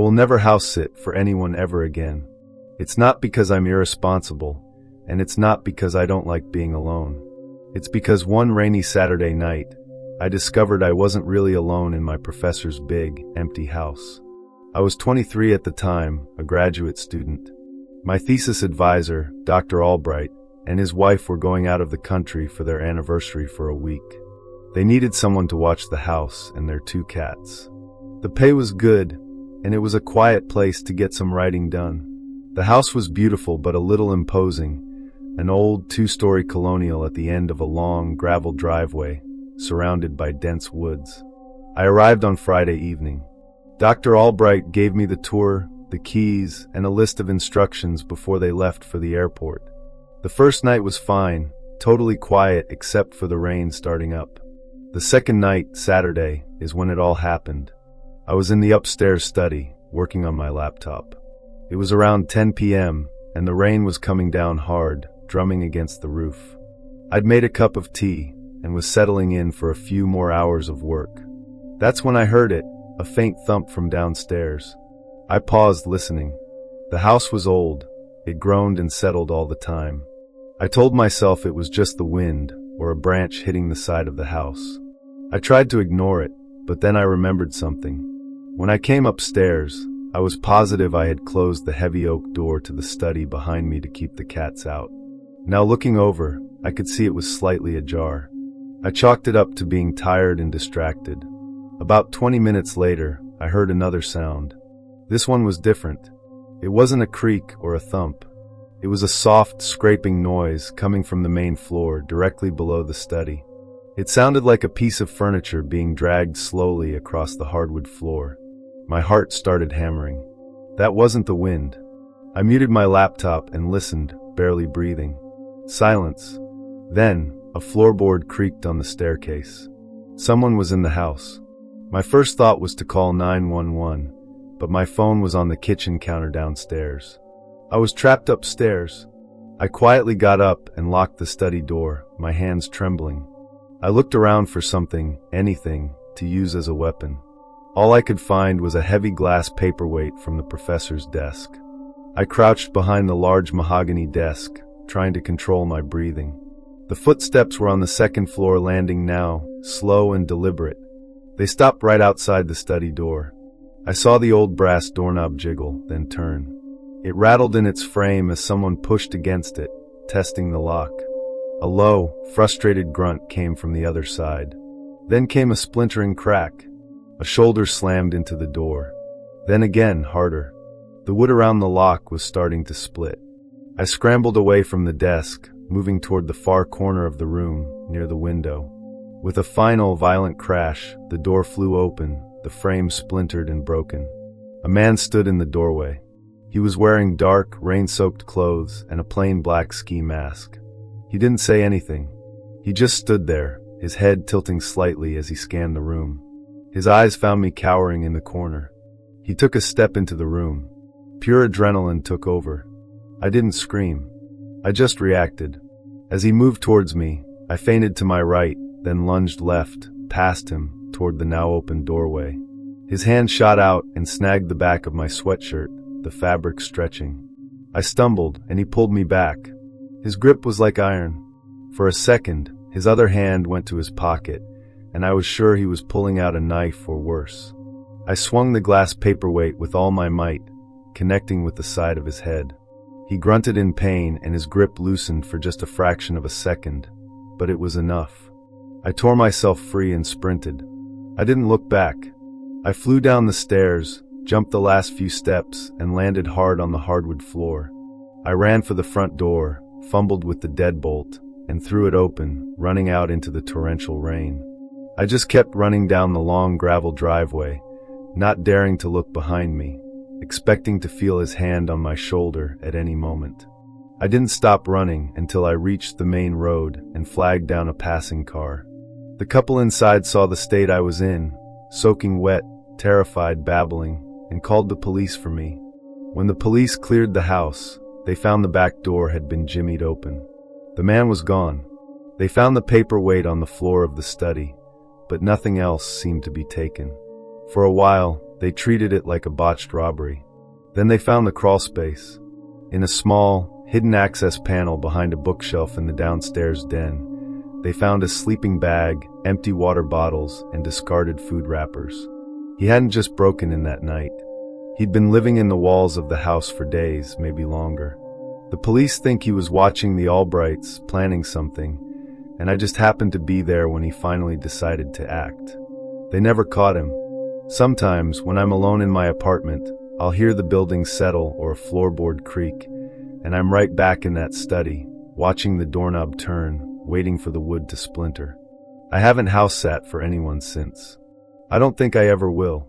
will never house sit for anyone ever again. It's not because I'm irresponsible, and it's not because I don't like being alone. It's because one rainy Saturday night, I discovered I wasn't really alone in my professor's big, empty house. I was 23 at the time, a graduate student. My thesis advisor, Dr. Albright, and his wife were going out of the country for their anniversary for a week. They needed someone to watch the house and their 2 cats. The pay was good, and it was a quiet place to get some writing done. The house was beautiful but a little imposing, an old 2-story colonial at the end of a long, gravel driveway, surrounded by dense woods. I arrived on Friday evening. Dr. Albright gave me the tour, the keys, and a list of instructions before they left for the airport. The first night was fine, totally quiet except for the rain starting up. The second night, Saturday, is when it all happened. I was in the upstairs study, working on my laptop. It was around 10 p.m., and the rain was coming down hard, drumming against the roof. I'd made a cup of tea, and was settling in for a few more hours of work. That's when I heard it, a faint thump from downstairs. I paused, listening. The house was old. It groaned and settled all the time. I told myself it was just the wind, or a branch hitting the side of the house. I tried to ignore it, but then I remembered something. When I came upstairs, I was positive I had closed the heavy oak door to the study behind me to keep the cats out. Now looking over, I could see it was slightly ajar. I chalked it up to being tired and distracted. About 20 minutes later, I heard another sound. This one was different. It wasn't a creak or a thump. It was a soft, scraping noise coming from the main floor directly below the study. It sounded like a piece of furniture being dragged slowly across the hardwood floor. My heart started hammering. That wasn't the wind. I muted my laptop and listened, barely breathing. Silence. Then, a floorboard creaked on the staircase. Someone was in the house. My first thought was to call 911, but my phone was on the kitchen counter downstairs. I was trapped upstairs. I quietly got up and locked the study door, my hands trembling. I looked around for something, anything, to use as a weapon. All I could find was a heavy glass paperweight from the professor's desk. I crouched behind the large mahogany desk, trying to control my breathing. The footsteps were on the second floor landing now, slow and deliberate. They stopped right outside the study door. I saw the old brass doorknob jiggle, then turn. It rattled in its frame as someone pushed against it, testing the lock. A low, frustrated grunt came from the other side. Then came a splintering crack. A shoulder slammed into the door. Then again, harder. The wood around the lock was starting to split. I scrambled away from the desk, moving toward the far corner of the room, near the window. With a final, violent crash, the door flew open, the frame splintered and broken. A man stood in the doorway. He was wearing dark, rain-soaked clothes and a plain black ski mask. He didn't say anything. He just stood there, his head tilting slightly as he scanned the room. His eyes found me cowering in the corner. He took a step into the room. Pure adrenaline took over. I didn't scream. I just reacted. As he moved towards me, I feinted to my right, then lunged left, past him, toward the now open doorway. His hand shot out and snagged the back of my sweatshirt, the fabric stretching. I stumbled, and he pulled me back. His grip was like iron. For a second, his other hand went to his pocket, and I was sure he was pulling out a knife or worse. I swung the glass paperweight with all my might, connecting with the side of his head. He grunted in pain, and his grip loosened for just a fraction of a second, but it was enough. I tore myself free and sprinted. I didn't look back. I flew down the stairs, jumped the last few steps, and landed hard on the hardwood floor. I ran for the front door, fumbled with the deadbolt, and threw it open, running out into the torrential rain. I just kept running down the long gravel driveway, not daring to look behind me, expecting to feel his hand on my shoulder at any moment. I didn't stop running until I reached the main road and flagged down a passing car. The couple inside saw the state I was in, soaking wet, terrified, babbling, and called the police for me. When the police cleared the house, they found the back door had been jimmied open. The man was gone. They found the paperweight on the floor of the study, but nothing else seemed to be taken. For a while, They treated it like a botched robbery. Then they found the crawl space. In a small, hidden access panel behind a bookshelf in the downstairs den, they found a sleeping bag, empty water bottles, and discarded food wrappers. He hadn't just broken in that night. He'd been living in the walls of the house for days, maybe longer. The police think he was watching the Albrights, planning something, and I just happened to be there when he finally decided to act. They never caught him. Sometimes, when I'm alone in my apartment, I'll hear the building settle or a floorboard creak, and I'm right back in that study, watching the doorknob turn, waiting for the wood to splinter. I haven't house sat for anyone since. I don't think I ever will.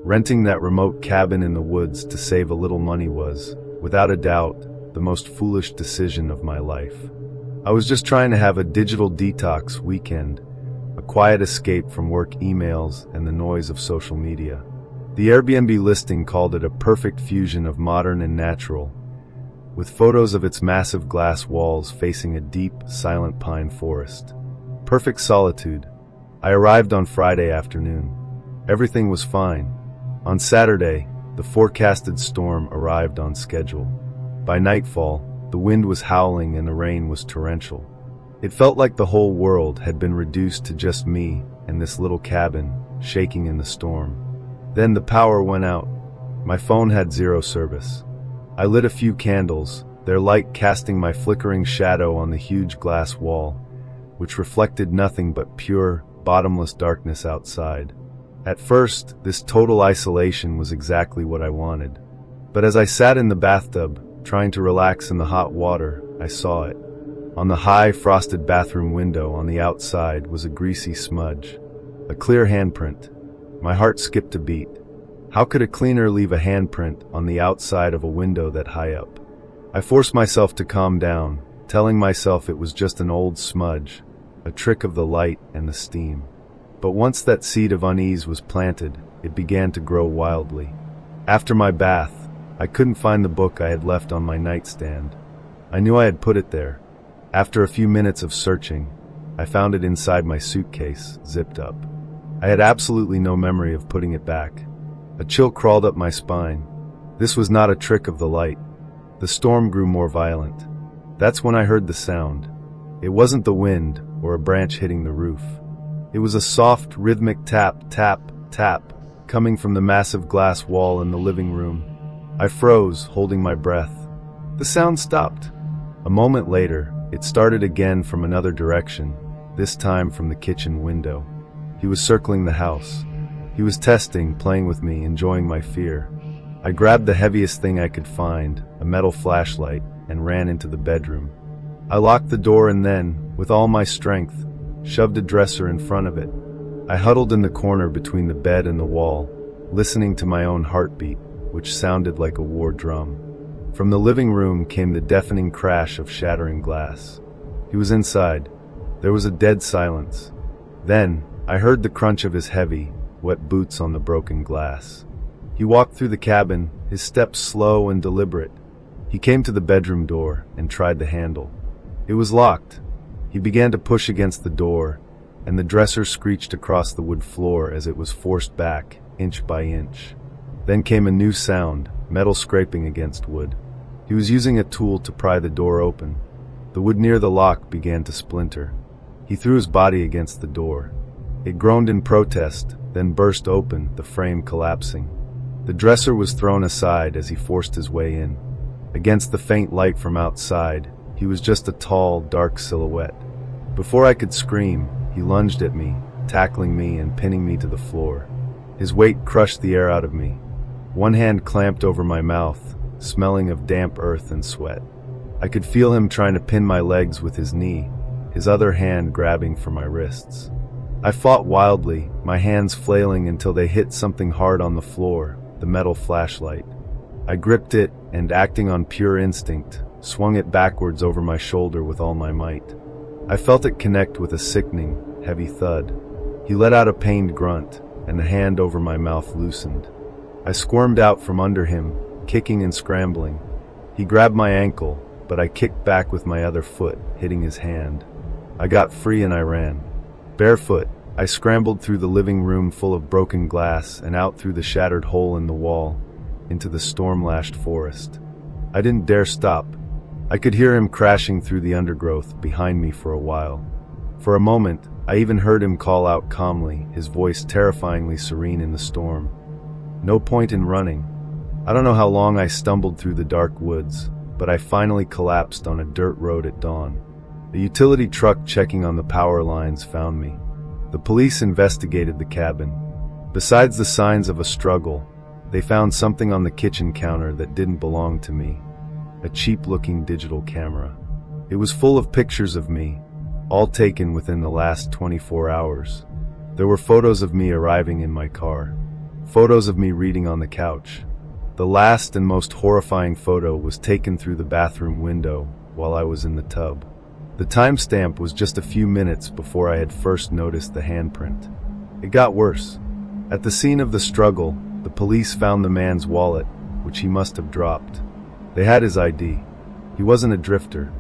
Renting that remote cabin in the woods to save a little money was, without a doubt, the most foolish decision of my life. I was just trying to have a digital detox weekend, a quiet escape from work emails and the noise of social media. The Airbnb listing called it a perfect fusion of modern and natural, with photos of its massive glass walls facing a deep, silent pine forest. Perfect solitude. I arrived on Friday afternoon. Everything was fine. On Saturday, the forecasted storm arrived on schedule. By nightfall, the wind was howling and the rain was torrential. It felt like the whole world had been reduced to just me and this little cabin, shaking in the storm. Then the power went out. My phone had zero service. I lit a few candles, their light casting my flickering shadow on the huge glass wall, which reflected nothing but pure, bottomless darkness outside. At first, this total isolation was exactly what I wanted. But as I sat in the bathtub, trying to relax in the hot water, I saw it. On the high, frosted bathroom window on the outside was a greasy smudge, a clear handprint. My heart skipped a beat. How could a cleaner leave a handprint on the outside of a window that high up? I forced myself to calm down, telling myself it was just an old smudge, a trick of the light and the steam. But once that seed of unease was planted, it began to grow wildly. After my bath, I couldn't find the book I had left on my nightstand. I knew I had put it there. After a few minutes of searching, I found it inside my suitcase, zipped up. I had absolutely no memory of putting it back. A chill crawled up my spine. This was not a trick of the light. The storm grew more violent. That's when I heard the sound. It wasn't the wind or a branch hitting the roof. It was a soft, rhythmic tap, tap, tap, coming from the massive glass wall in the living room. I froze, holding my breath. The sound stopped. A moment later, it started again from another direction, this time from the kitchen window. He was circling the house. He was testing, playing with me, enjoying my fear. I grabbed the heaviest thing I could find, a metal flashlight, and ran into the bedroom. I locked the door and then, with all my strength, shoved a dresser in front of it. I huddled in the corner between the bed and the wall, listening to my own heartbeat, which sounded like a war drum. From the living room came the deafening crash of shattering glass. He was inside. There was a dead silence. Then, I heard the crunch of his heavy, wet boots on the broken glass. He walked through the cabin, his steps slow and deliberate. He came to the bedroom door and tried the handle. It was locked. He began to push against the door, and the dresser screeched across the wood floor as it was forced back, inch by inch. Then came a new sound, metal scraping against wood. He was using a tool to pry the door open. The wood near the lock began to splinter. He threw his body against the door. It groaned in protest, then burst open, the frame collapsing. The dresser was thrown aside as he forced his way in. Against the faint light from outside, he was just a tall, dark silhouette. Before I could scream, he lunged at me, tackling me and pinning me to the floor. His weight crushed the air out of me. One hand clamped over my mouth, smelling of damp earth and sweat. I could feel him trying to pin my legs with his knee, his other hand grabbing for my wrists. I fought wildly, my hands flailing until they hit something hard on the floor, the metal flashlight. I gripped it and, acting on pure instinct, swung it backwards over my shoulder with all my might. I felt it connect with a sickening, heavy thud. He let out a pained grunt, and the hand over my mouth loosened. I squirmed out from under him, kicking and scrambling. He grabbed my ankle, but I kicked back with my other foot, hitting his hand. I got free and I ran. Barefoot, I scrambled through the living room full of broken glass and out through the shattered hole in the wall, into the storm-lashed forest. I didn't dare stop. I could hear him crashing through the undergrowth behind me for a while. For a moment, I even heard him call out calmly, his voice terrifyingly serene in the storm. No point in running. I don't know how long I stumbled through the dark woods, but I finally collapsed on a dirt road at dawn. A utility truck checking on the power lines found me. The police investigated the cabin. Besides the signs of a struggle, they found something on the kitchen counter that didn't belong to me. A cheap-looking digital camera. It was full of pictures of me, all taken within the last 24 hours. There were photos of me arriving in my car. Photos of me reading on the couch. The last and most horrifying photo was taken through the bathroom window while I was in the tub. The timestamp was just a few minutes before I had first noticed the handprint. It got worse. At the scene of the struggle, the police found the man's wallet, which he must have dropped. They had his ID. He wasn't a drifter.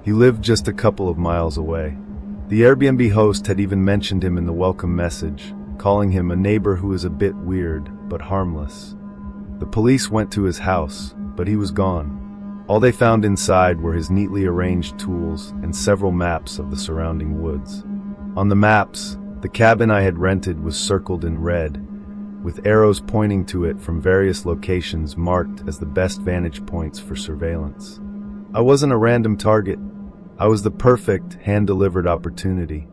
He lived just a couple of miles away. The Airbnb host had even mentioned him in the welcome message, calling him a neighbor who is a bit weird, but harmless. The police went to his house, but he was gone. All they found inside were his neatly arranged tools and several maps of the surrounding woods. On the maps, the cabin I had rented was circled in red, with arrows pointing to it from various locations marked as the best vantage points for surveillance. I wasn't a random target. I was the perfect, hand-delivered opportunity.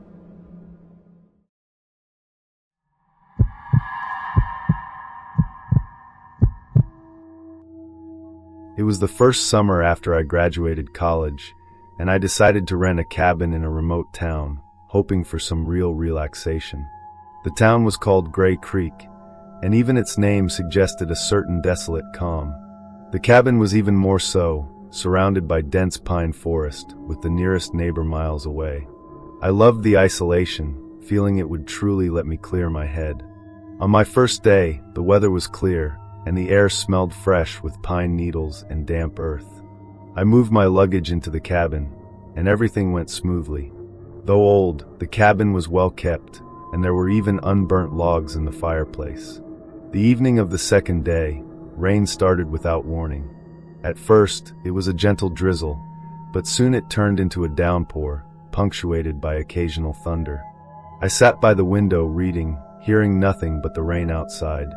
It was the first summer after I graduated college, and I decided to rent a cabin in a remote town, hoping for some real relaxation. The town was called Gray Creek, and even its name suggested a certain desolate calm. The cabin was even more so, surrounded by dense pine forest, with the nearest neighbor miles away. I loved the isolation, feeling it would truly let me clear my head. On my first day, the weather was clear, and the air smelled fresh with pine needles and damp earth. I moved my luggage into the cabin, and everything went smoothly. Though old, the cabin was well kept, and there were even unburnt logs in the fireplace. The evening of the second day, rain started without warning. At first, it was a gentle drizzle, but soon it turned into a downpour, punctuated by occasional thunder. I sat by the window reading, hearing nothing but the rain outside.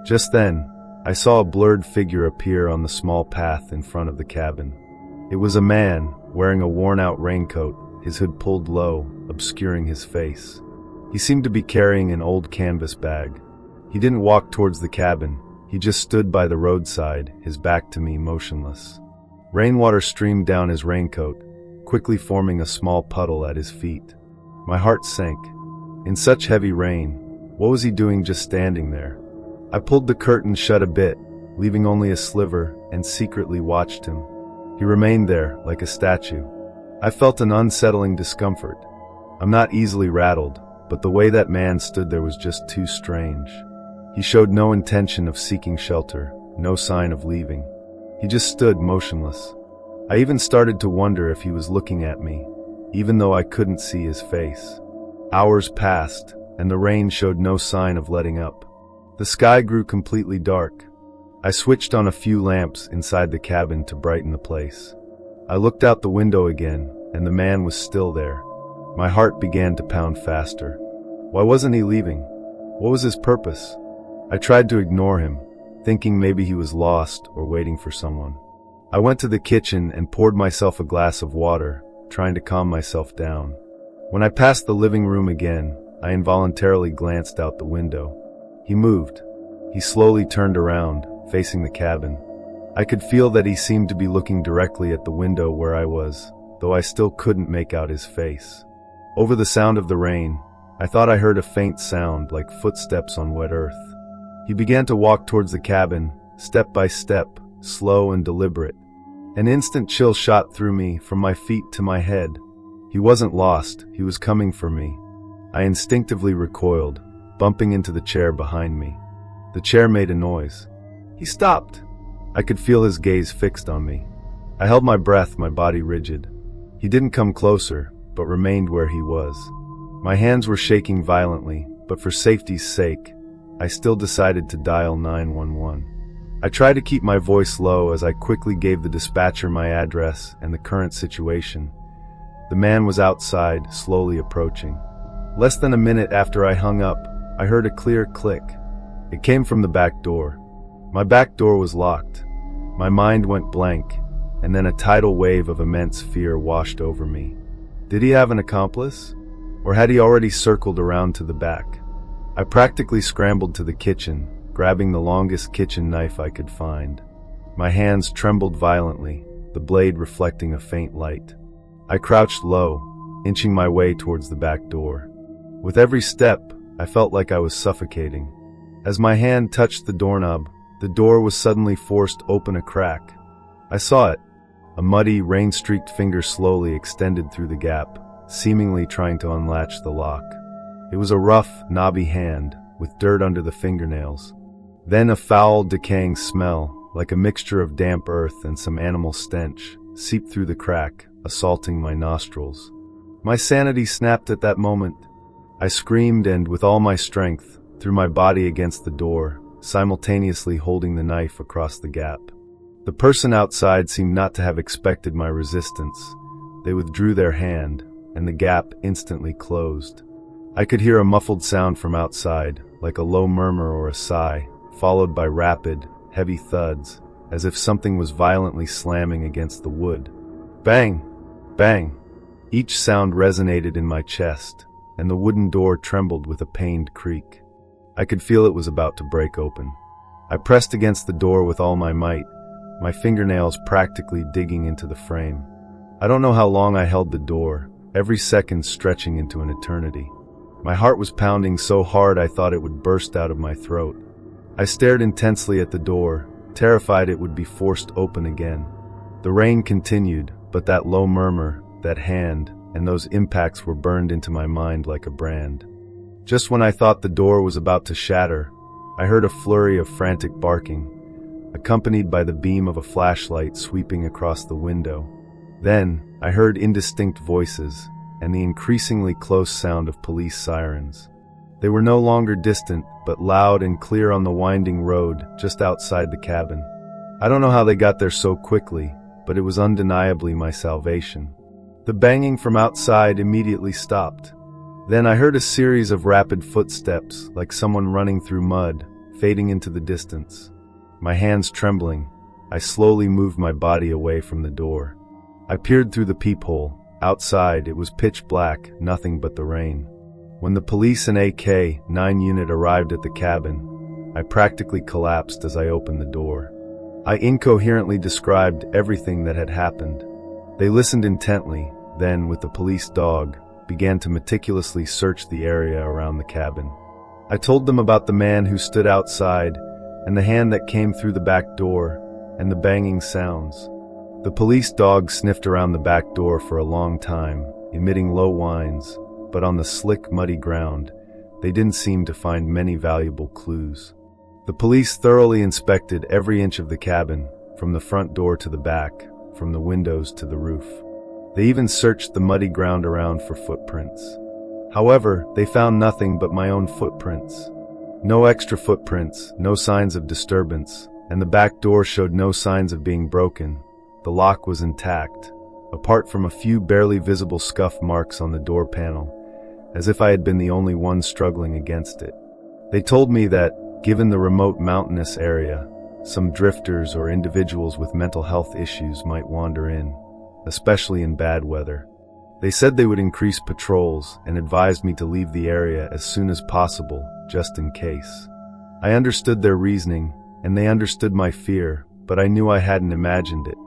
Just then, I saw a blurred figure appear on the small path in front of the cabin. It was a man, wearing a worn-out raincoat, his hood pulled low, obscuring his face. He seemed to be carrying an old canvas bag. He didn't walk towards the cabin. He just stood by the roadside, his back to me, motionless. Rainwater streamed down his raincoat, quickly forming a small puddle at his feet. My heart sank. In such heavy rain, what was he doing just standing there? I pulled the curtain shut a bit, leaving only a sliver, and secretly watched him. He remained there, like a statue. I felt an unsettling discomfort. I'm not easily rattled, but the way that man stood there was just too strange. He showed no intention of seeking shelter, no sign of leaving. He just stood motionless. I even started to wonder if he was looking at me, even though I couldn't see his face. Hours passed, and the rain showed no sign of letting up. The sky grew completely dark. I switched on a few lamps inside the cabin to brighten the place. I looked out the window again, and the man was still there. My heart began to pound faster. Why wasn't he leaving? What was his purpose? I tried to ignore him, thinking maybe he was lost or waiting for someone. I went to the kitchen and poured myself a glass of water, trying to calm myself down. When I passed the living room again, I involuntarily glanced out the window. He moved. He slowly turned around, facing the cabin. I could feel that he seemed to be looking directly at the window where I was, though I still couldn't make out his face. Over the sound of the rain, I thought I heard a faint sound like footsteps on wet earth. He began to walk towards the cabin, step by step, slow and deliberate. An instant chill shot through me from my feet to my head. He wasn't lost, he was coming for me. I instinctively recoiled, bumping into the chair behind me. The chair made a noise. He stopped. I could feel his gaze fixed on me. I held my breath, my body rigid. He didn't come closer, but remained where he was. My hands were shaking violently, but for safety's sake, I still decided to dial 911. I tried to keep my voice low as I quickly gave the dispatcher my address and the current situation. The man was outside, slowly approaching. Less than a minute after I hung up, I heard a clear click. It came from the back door. My back door was locked. My mind went blank, and then a tidal wave of immense fear washed over me. Did he have an accomplice? Or had he already circled around to the back? I practically scrambled to the kitchen, grabbing the longest kitchen knife I could find. My hands trembled violently, the blade reflecting a faint light. I crouched low, inching my way towards the back door. With every step, I felt like I was suffocating. As my hand touched the doorknob, the door was suddenly forced open a crack. I saw it. A muddy, rain-streaked finger slowly extended through the gap, seemingly trying to unlatch the lock. It was a rough, knobby hand, with dirt under the fingernails. Then a foul, decaying smell, like a mixture of damp earth and some animal stench, seeped through the crack, assaulting my nostrils. My sanity snapped at that moment. I screamed and, with all my strength, threw my body against the door, simultaneously holding the knife across the gap. The person outside seemed not to have expected my resistance. They withdrew their hand, and the gap instantly closed. I could hear a muffled sound from outside, like a low murmur or a sigh, followed by rapid, heavy thuds, as if something was violently slamming against the wood. Bang! Bang! Each sound resonated in my chest, and the wooden door trembled with a pained creak. I could feel it was about to break open. I pressed against the door with all my might, my fingernails practically digging into the frame. I don't know how long I held the door, every second stretching into an eternity. My heart was pounding so hard I thought it would burst out of my throat. I stared intensely at the door, terrified it would be forced open again. The rain continued, but that low murmur, that hand, and those impacts were burned into my mind like a brand. Just when I thought the door was about to shatter, I heard a flurry of frantic barking, accompanied by the beam of a flashlight sweeping across the window. Then, I heard indistinct voices, and the increasingly close sound of police sirens. They were no longer distant, but loud and clear on the winding road just outside the cabin. I don't know how they got there so quickly, but it was undeniably my salvation. The banging from outside immediately stopped. Then I heard a series of rapid footsteps, like someone running through mud, fading into the distance. My hands trembling, I slowly moved my body away from the door. I peered through the peephole. Outside, it was pitch black, nothing but the rain. When the police and AK-9 unit arrived at the cabin, I practically collapsed as I opened the door. I incoherently described everything that had happened. They listened intently, then, with the police dog, began to meticulously search the area around the cabin. I told them about the man who stood outside, and the hand that came through the back door, and the banging sounds. The police dog sniffed around the back door for a long time, emitting low whines, but on the slick, muddy ground, they didn't seem to find many valuable clues. The police thoroughly inspected every inch of the cabin, from the front door to the back, from the windows to the roof. They even searched the muddy ground around for footprints. However, they found nothing but my own footprints. No extra footprints, no signs of disturbance, and the back door showed no signs of being broken. The lock was intact, apart from a few barely visible scuff marks on the door panel, as if I had been the only one struggling against it. They told me that, given the remote mountainous area, some drifters or individuals with mental health issues might wander in, especially in bad weather. They said they would increase patrols and advised me to leave the area as soon as possible, just in case. I understood their reasoning, and they understood my fear, but I knew I hadn't imagined it.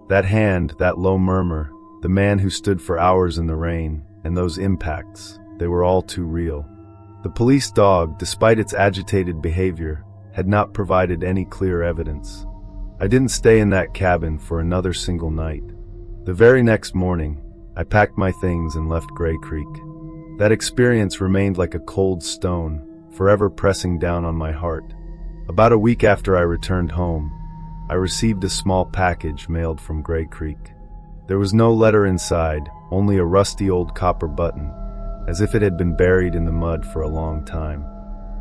That hand, that low murmur, the man who stood for hours in the rain, and those impacts, they were all too real. The police dog, despite its agitated behavior, had not provided any clear evidence. I didn't stay in that cabin for another single night. The very next morning, I packed my things and left Gray Creek. That experience remained like a cold stone, forever pressing down on my heart. About a week after I returned home, I received a small package mailed from Gray Creek. There was no letter inside, only a rusty old copper button, as if it had been buried in the mud for a long time.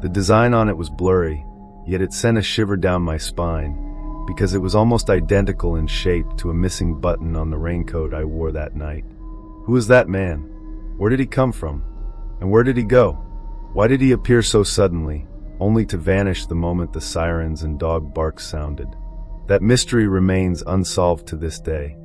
The design on it was blurry, yet it sent a shiver down my spine, because it was almost identical in shape to a missing button on the raincoat I wore that night. Who was that man? Where did he come from? And where did he go? Why did he appear so suddenly, only to vanish the moment the sirens and dog barks sounded? That mystery remains unsolved to this day.